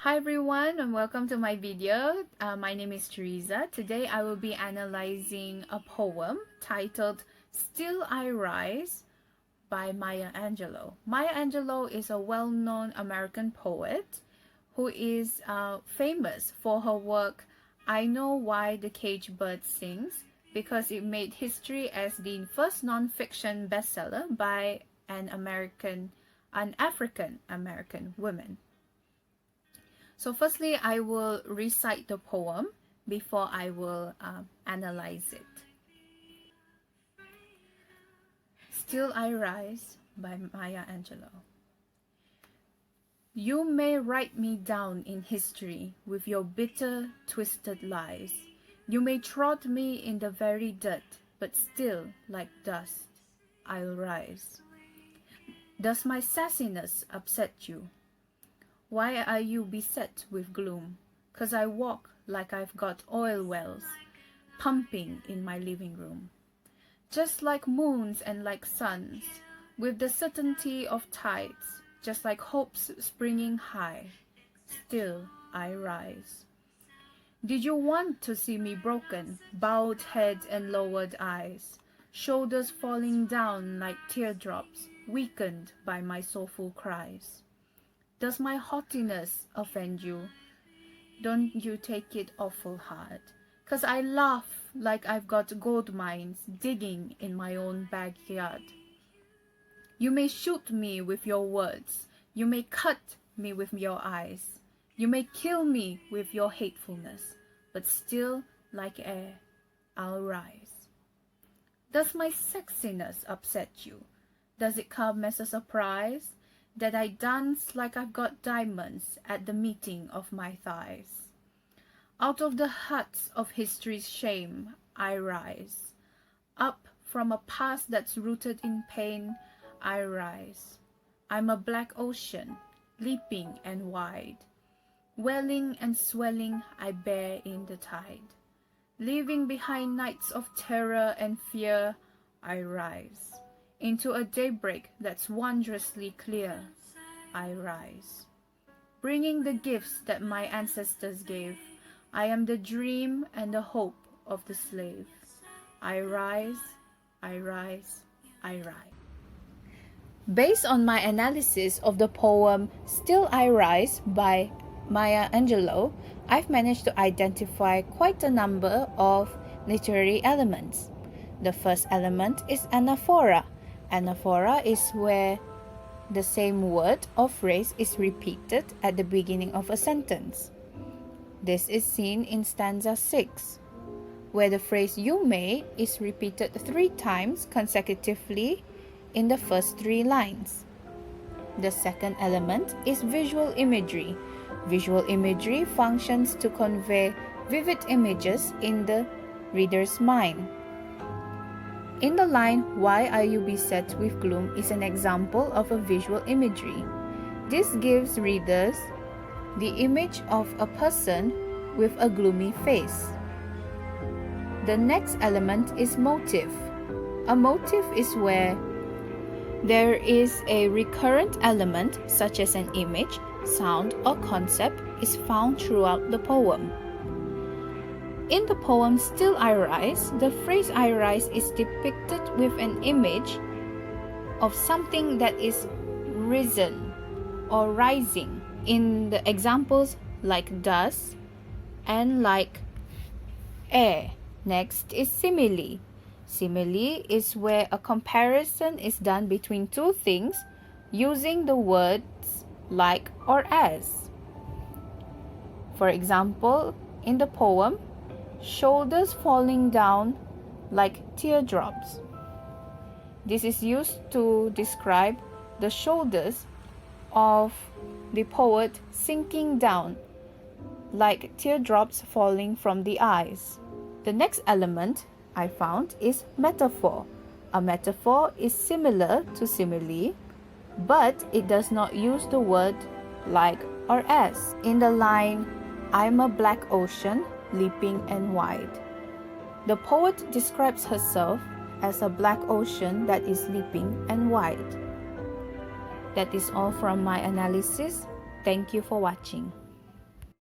Hi everyone and welcome to my video. My name is Theresa. Today I will be analyzing a poem titled Still I Rise by Maya Angelou. Maya Angelou is a well-known American poet who is famous for her work I Know Why the Caged Bird Sings, because it made history as the first non-fiction bestseller by an African American woman. So firstly, I will recite the poem before I will analyze it. Still I Rise by Maya Angelou. You may write me down in history with your bitter, twisted lies. You may trod me in the very dirt, but still, like dust, I'll rise. Does my sassiness upset you? Why are you beset with gloom? 'Cause I walk like I've got oil wells pumping in my living room. Just like moons and like suns, with the certainty of tides, just like hopes springing high, still I rise. Did you want to see me broken, bowed head and lowered eyes, shoulders falling down like teardrops, weakened by my soulful cries? Does my haughtiness offend you? Don't you take it awful hard, 'cause I laugh like I've got gold mines digging in my own backyard. You may shoot me with your words, you may cut me with your eyes, you may kill me with your hatefulness, but still, like air, I'll rise. Does my sexiness upset you? Does it come as a surprise that I dance like I've got diamonds at the meeting of my thighs? Out of the huts of history's shame I rise. Up from a past that's rooted in pain I rise. I'm a black ocean, leaping and wide. Welling and swelling I bear in the tide. Leaving behind nights of terror and fear I rise. Into a daybreak that's wondrously clear, I rise. Bringing the gifts that my ancestors gave, I am the dream and the hope of the slave. I rise, I rise, I rise. Based on my analysis of the poem Still I Rise by Maya Angelou, I've managed to identify quite a number of literary elements. The first element is anaphora. Anaphora is where the same word or phrase is repeated at the beginning of a sentence. This is seen in stanza 6, where the phrase you may is repeated 3 times consecutively in the first 3 lines. The second element is visual imagery. Visual imagery functions to convey vivid images in the reader's mind. In the line, "Why are you beset with gloom?" is an example of a visual imagery. This gives readers the image of a person with a gloomy face. The next element is motive. A motive is where there is a recurrent element, such as an image, sound, or concept, is found throughout the poem. In the poem Still I Rise, the phrase I rise is depicted with an image of something that is risen or rising, in the examples like dust and like air. Next is simile. Simile is where a comparison is done between 2 things using the words like or as. For example, in the poem, shoulders falling down like teardrops. This is used to describe the shoulders of the poet sinking down like teardrops falling from the eyes. The next element I found is metaphor. A metaphor is similar to simile, but it does not use the word like or as. In the line, "I'm a black ocean, leaping and wide." The poet describes herself as a black ocean that is leaping and wide. That is all from my analysis. Thank you for watching.